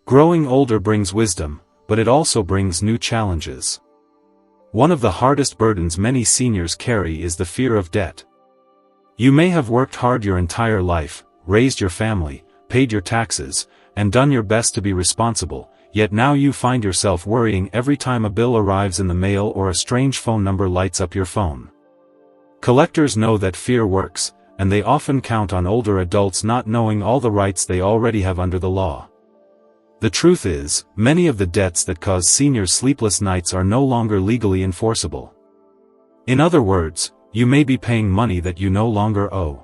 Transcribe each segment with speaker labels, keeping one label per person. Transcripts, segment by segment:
Speaker 1: Growing older brings wisdom, but it also brings new challenges. One of the hardest burdens many seniors carry is the fear of debt. You may have worked hard your entire life, raised your family, paid your taxes, and done your best to be responsible, yet now you find yourself worrying every time a bill arrives in the mail or a strange phone number lights up your phone. Collectors know that fear works, and they often count on older adults not knowing all the rights they already have under the law. The truth is, many of the debts that cause seniors sleepless nights are no longer legally enforceable. In other words, you may be paying money that you no longer owe.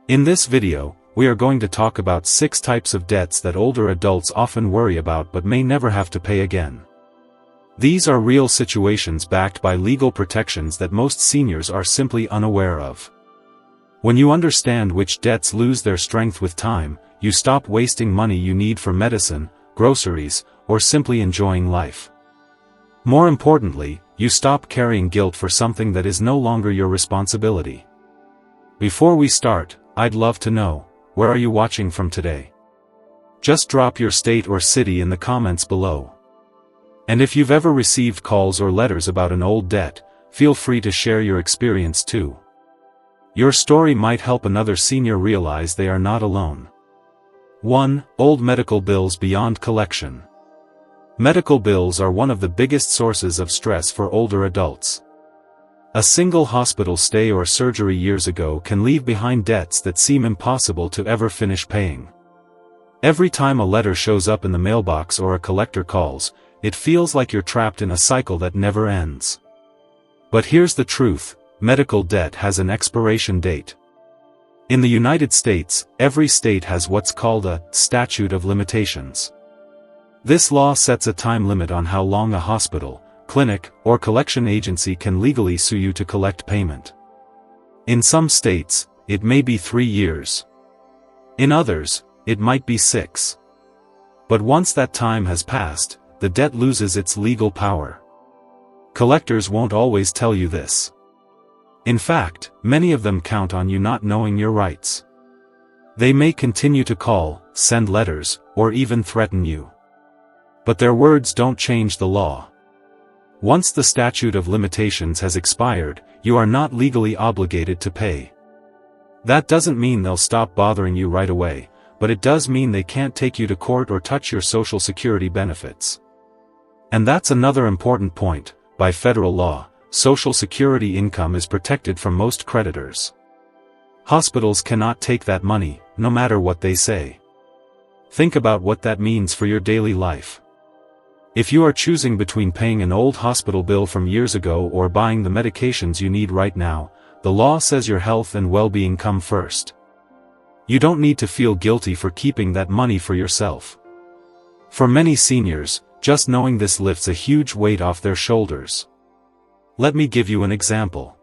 Speaker 1: In this video, we are going to talk about 6 types of debts that older adults often worry about but may never have to pay again. These are real situations backed by legal protections that most seniors are simply unaware of. When you understand which debts lose their strength with time, you stop wasting money you need for medicine, groceries, or simply enjoying life. More importantly, you stop carrying guilt for something that is no longer your responsibility. Before we start, I'd love to know, where are you watching from today? Just drop your state or city in the comments below. And if you've ever received calls or letters about an old debt, feel free to share your experience too. Your story might help another senior realize they are not alone. 1. Old medical bills beyond collection. Medical bills are one of the biggest sources of stress for older adults. A single hospital stay or surgery years ago can leave behind debts that seem impossible to ever finish paying. Every time a letter shows up in the mailbox or a collector calls, it feels like you're trapped in a cycle that never ends. But here's the truth, medical debt has an expiration date. In the United States, every state has what's called a statute of limitations. This law sets a time limit on how long a hospital, clinic, or collection agency can legally sue you to collect payment. In some states, it may be 3 years. In others, it might be 6. But once that time has passed, the debt loses its legal power. Collectors won't always tell you this. In fact, many of them count on you not knowing your rights. They may continue to call, send letters, or even threaten you. But their words don't change the law. Once the statute of limitations has expired, you are not legally obligated to pay. That doesn't mean they'll stop bothering you right away, but it does mean they can't take you to court or touch your Social Security benefits. And that's another important point. By federal law, Social Security income is protected from most creditors. Hospitals cannot take that money, no matter what they say. Think about what that means for your daily life. If you are choosing between paying an old hospital bill from years ago or buying the medications you need right now, the law says your health and well-being come first. You don't need to feel guilty for keeping that money for yourself. For many seniors, just knowing this lifts a huge weight off their shoulders. Let me give you an example.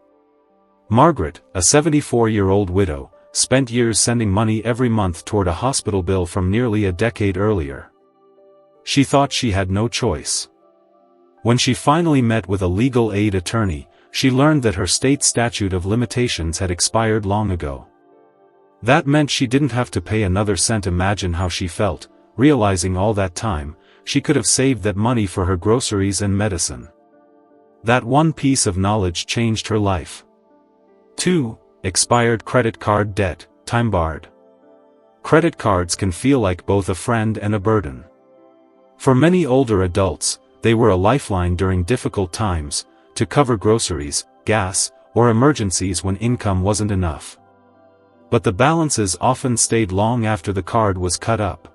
Speaker 1: Margaret, a 74-year-old widow, spent years sending money every month toward a hospital bill from nearly a decade earlier. She thought she had no choice. When she finally met with a legal aid attorney, she learned that her state statute of limitations had expired long ago. That meant she didn't have to pay another cent. Imagine how she felt, realizing all that time, she could have saved that money for her groceries and medicine. That one piece of knowledge changed her life. 2. Expired credit card debt, time-barred. Credit cards can feel like both a friend and a burden. For many older adults, they were a lifeline during difficult times, to cover groceries, gas, or emergencies when income wasn't enough. But the balances often stayed long after the card was cut up.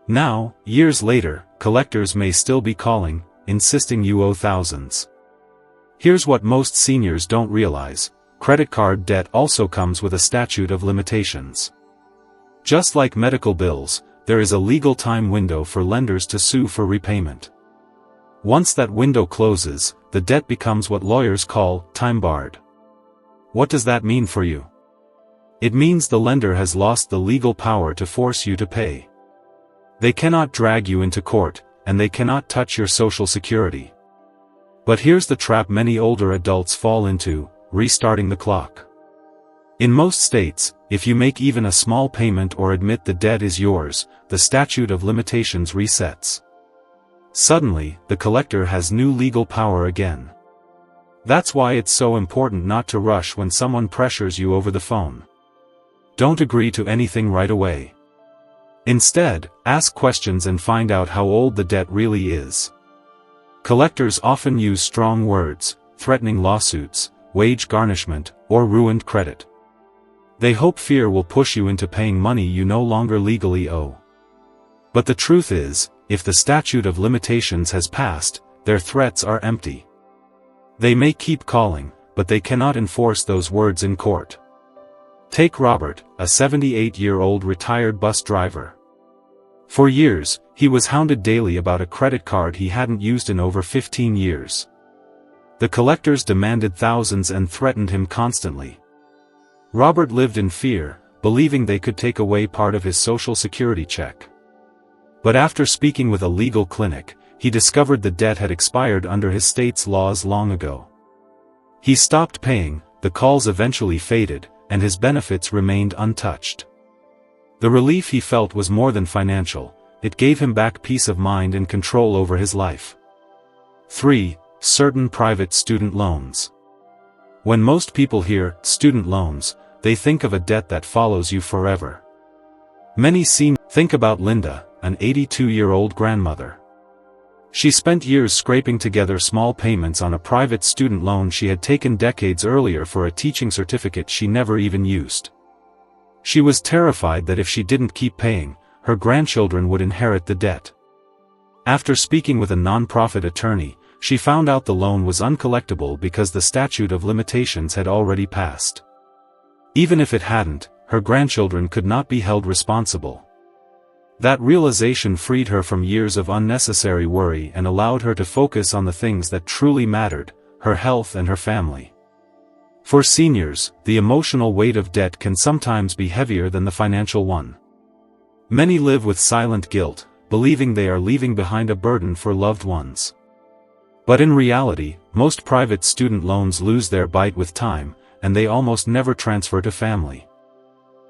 Speaker 1: Now, years later, collectors may still be calling, insisting you owe thousands. Here's what most seniors don't realize: credit card debt also comes with a statute of limitations. Just like medical bills, there is a legal time window for lenders to sue for repayment. Once that window closes, the debt becomes what lawyers call time-barred. What does that mean for you? It means the lender has lost the legal power to force you to pay. They cannot drag you into court, and they cannot touch your Social Security. But here's the trap many older adults fall into: restarting the clock. In most states, if you make even a small payment or admit the debt is yours, the statute of limitations resets. Suddenly, the collector has new legal power again. That's why it's so important not to rush when someone pressures you over the phone. Don't agree to anything right away. Instead, ask questions and find out how old the debt really is. Collectors often use strong words, threatening lawsuits, wage garnishment, or ruined credit. They hope fear will push you into paying money you no longer legally owe. But the truth is, if the statute of limitations has passed, their threats are empty. They may keep calling, but they cannot enforce those words in court. Take Robert, a 78-year-old retired bus driver. For years, he was hounded daily about a credit card he hadn't used in over 15 years. The collectors demanded thousands and threatened him constantly. Robert lived in fear, believing they could take away part of his Social Security check. But after speaking with a legal clinic, he discovered the debt had expired under his state's laws long ago. He stopped paying, the calls eventually faded, and his benefits remained untouched. The relief he felt was more than financial, it gave him back peace of mind and control over his life. 3. Certain private student loans. When most people hear student loans, they think of a debt that follows you forever. Many think about Linda, an 82-year-old grandmother. She spent years scraping together small payments on a private student loan she had taken decades earlier for a teaching certificate she never even used. She was terrified that if she didn't keep paying, her grandchildren would inherit the debt. After speaking with a non-profit attorney, she found out the loan was uncollectible because the statute of limitations had already passed. Even if it hadn't, her grandchildren could not be held responsible. That realization freed her from years of unnecessary worry and allowed her to focus on the things that truly mattered, her health and her family. For seniors, the emotional weight of debt can sometimes be heavier than the financial one. Many live with silent guilt, believing they are leaving behind a burden for loved ones. But in reality, most private student loans lose their bite with time, and they almost never transfer to family.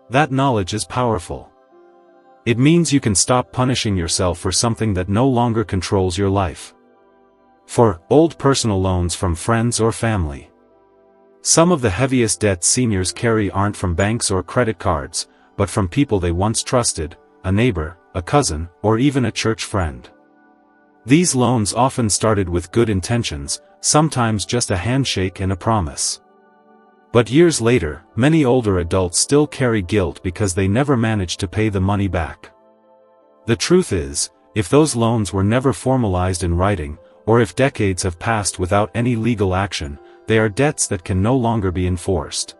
Speaker 1: That knowledge is powerful. It means you can stop punishing yourself for something that no longer controls your life. 4. Old personal loans from friends or family. Some of the heaviest debts seniors carry aren't from banks or credit cards, but from people they once trusted, a neighbor, a cousin, or even a church friend. These loans often started with good intentions, sometimes just a handshake and a promise. But years later, many older adults still carry guilt because they never managed to pay the money back. The truth is, if those loans were never formalized in writing, or if decades have passed without any legal action, they are debts that can no longer be enforced.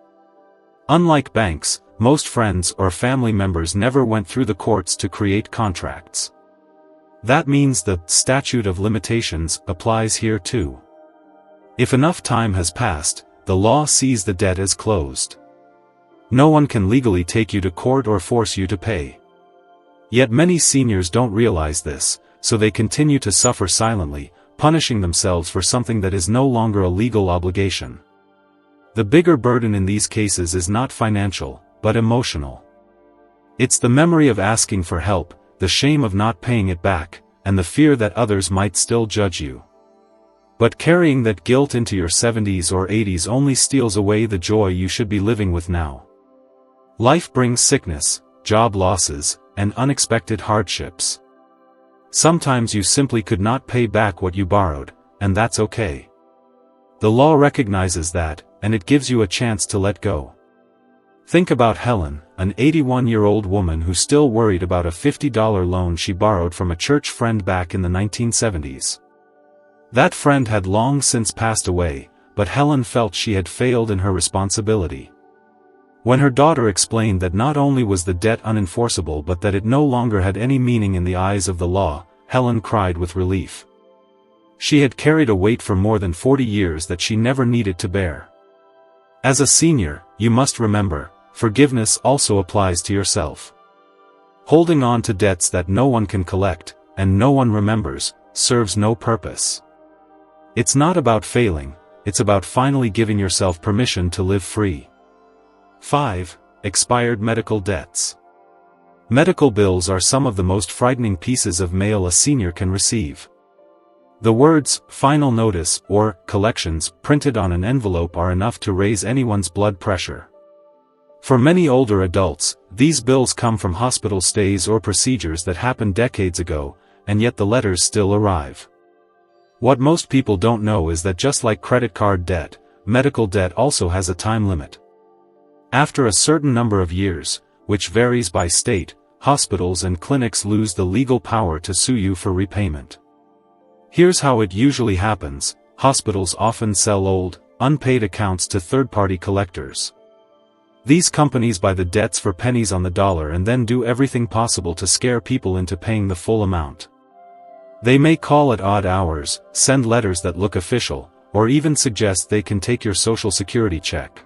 Speaker 1: Unlike banks, most friends or family members never went through the courts to create contracts. That means the statute of limitations applies here too. If enough time has passed, the law sees the debt as closed. No one can legally take you to court or force you to pay. Yet many seniors don't realize this, so they continue to suffer silently, punishing themselves for something that is no longer a legal obligation. The bigger burden in these cases is not financial, but emotional. It's the memory of asking for help, the shame of not paying it back, and the fear that others might still judge you. But carrying that guilt into your 70s or 80s only steals away the joy you should be living with now. Life brings sickness, job losses, and unexpected hardships. Sometimes you simply could not pay back what you borrowed, and that's okay. The law recognizes that, and it gives you a chance to let go. Think about Helen, an 81-year-old woman who still worried about a $50 loan she borrowed from a church friend back in the 1970s. That friend had long since passed away, but Helen felt she had failed in her responsibility. When her daughter explained that not only was the debt unenforceable but that it no longer had any meaning in the eyes of the law, Helen cried with relief. She had carried a weight for more than 40 years that she never needed to bear. As a senior, you must remember, forgiveness also applies to yourself. Holding on to debts that no one can collect, and no one remembers, serves no purpose. It's not about failing, it's about finally giving yourself permission to live free. 5. Expired medical debts. Medical bills are some of the most frightening pieces of mail a senior can receive. The words, "final notice," or "collections," printed on an envelope are enough to raise anyone's blood pressure. For many older adults, these bills come from hospital stays or procedures that happened decades ago, and yet the letters still arrive. What most people don't know is that just like credit card debt, medical debt also has a time limit. After a certain number of years, which varies by state, hospitals and clinics lose the legal power to sue you for repayment. Here's how it usually happens: hospitals often sell old, unpaid accounts to third-party collectors. These companies buy the debts for pennies on the dollar and then do everything possible to scare people into paying the full amount. They may call at odd hours, send letters that look official, or even suggest they can take your Social Security check.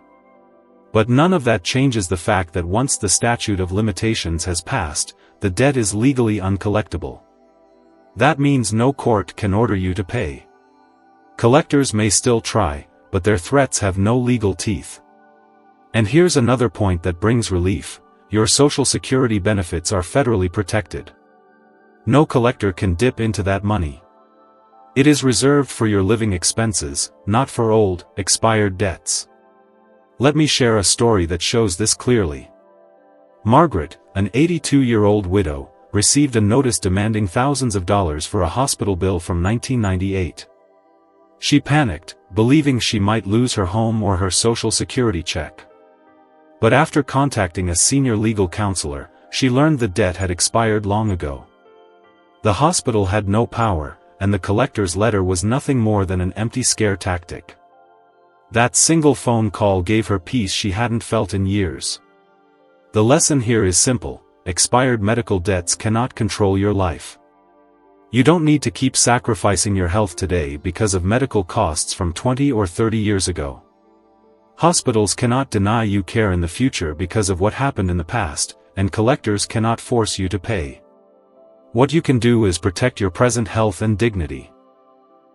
Speaker 1: But none of that changes the fact that once the statute of limitations has passed, the debt is legally uncollectible. That means no court can order you to pay. Collectors may still try, but their threats have no legal teeth. And here's another point that brings relief: your Social Security benefits are federally protected. No collector can dip into that money. It is reserved for your living expenses, not for old, expired debts. Let me share a story that shows this clearly. Margaret, an 82-year-old widow, received a notice demanding thousands of dollars for a hospital bill from 1998. She panicked, believing she might lose her home or her Social Security check. But after contacting a senior legal counselor, she learned the debt had expired long ago. The hospital had no power, and the collector's letter was nothing more than an empty scare tactic. That single phone call gave her peace she hadn't felt in years. The lesson here is simple: expired medical debts cannot control your life. You don't need to keep sacrificing your health today because of medical costs from 20 or 30 years ago. Hospitals cannot deny you care in the future because of what happened in the past, and collectors cannot force you to pay. What you can do is protect your present health and dignity.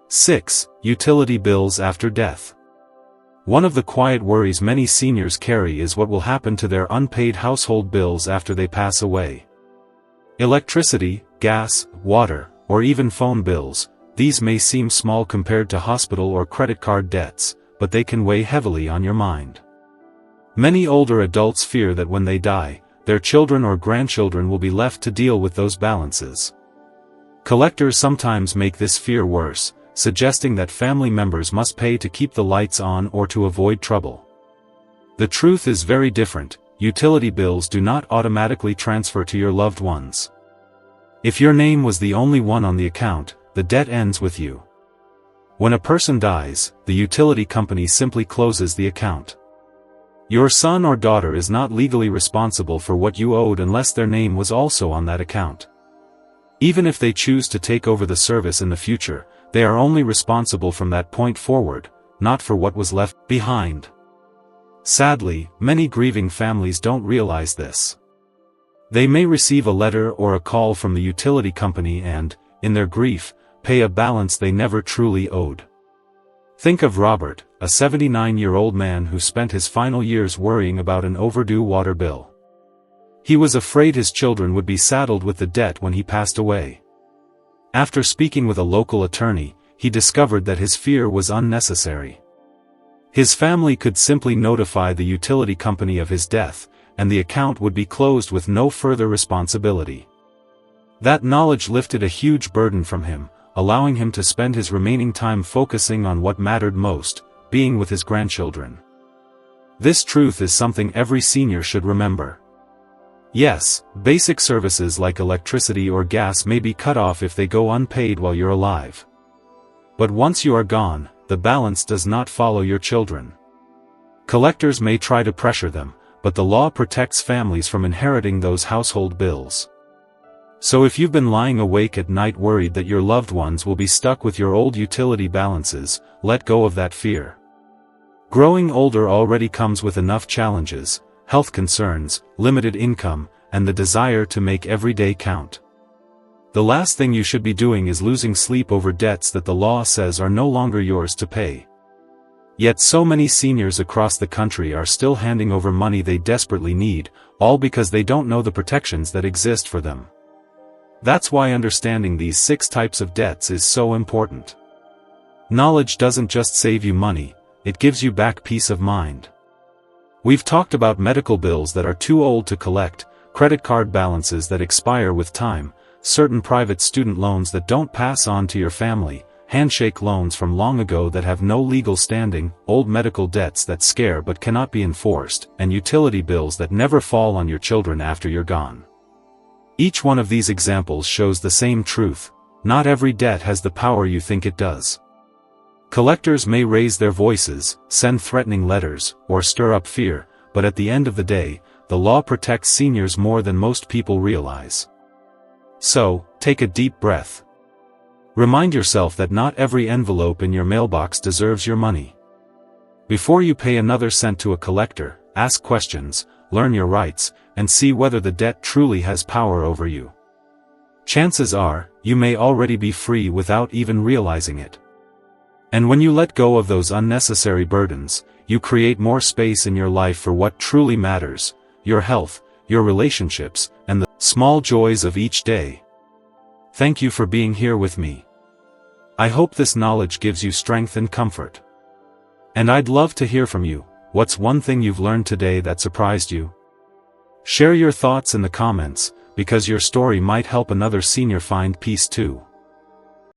Speaker 1: 6. Utility bills after death. One of the quiet worries many seniors carry is what will happen to their unpaid household bills after they pass away. Electricity, gas, water, or even phone bills, these may seem small compared to hospital or credit card debts, but they can weigh heavily on your mind. Many older adults fear that when they die, their children or grandchildren will be left to deal with those balances. Collectors sometimes make this fear worse, suggesting that family members must pay to keep the lights on or to avoid trouble. The truth is very different: utility bills do not automatically transfer to your loved ones. If your name was the only one on the account, the debt ends with you. When a person dies, the utility company simply closes the account. Your son or daughter is not legally responsible for what you owed unless their name was also on that account. Even if they choose to take over the service in the future, they are only responsible from that point forward, not for what was left behind. Sadly, many grieving families don't realize this. They may receive a letter or a call from the utility company and, in their grief, pay a balance they never truly owed. Think of Robert, a 79-year-old man who spent his final years worrying about an overdue water bill. He was afraid his children would be saddled with the debt when he passed away. After speaking with a local attorney, he discovered that his fear was unnecessary. His family could simply notify the utility company of his death, and the account would be closed with no further responsibility. That knowledge lifted a huge burden from him, allowing him to spend his remaining time focusing on what mattered most: being with his grandchildren. This truth is something every senior should remember. Yes, basic services like electricity or gas may be cut off if they go unpaid while you're alive. But once you are gone, the balance does not follow your children. Collectors may try to pressure them, but the law protects families from inheriting those household bills. So if you've been lying awake at night worried that your loved ones will be stuck with your old utility balances, let go of that fear. Growing older already comes with enough challenges: health concerns, limited income, and the desire to make every day count. The last thing you should be doing is losing sleep over debts that the law says are no longer yours to pay. Yet so many seniors across the country are still handing over money they desperately need, all because they don't know the protections that exist for them. That's why understanding these 6 types of debts is so important. Knowledge doesn't just save you money, it gives you back peace of mind. We've talked about medical bills that are too old to collect, credit card balances that expire with time, certain private student loans that don't pass on to your family, handshake loans from long ago that have no legal standing, old medical debts that scare but cannot be enforced, and utility bills that never fall on your children after you're gone. Each one of these examples shows the same truth: not every debt has the power you think it does. Collectors may raise their voices, send threatening letters, or stir up fear, but at the end of the day, the law protects seniors more than most people realize. So, take a deep breath. Remind yourself that not every envelope in your mailbox deserves your money. Before you pay another cent to a collector, ask questions, learn your rights, and see whether the debt truly has power over you. Chances are, you may already be free without even realizing it. And when you let go of those unnecessary burdens, you create more space in your life for what truly matters: your health, your relationships, and the small joys of each day. Thank you for being here with me. I hope this knowledge gives you strength and comfort. And I'd love to hear from you. What's one thing you've learned today that surprised you? Share your thoughts in the comments, because your story might help another senior find peace too.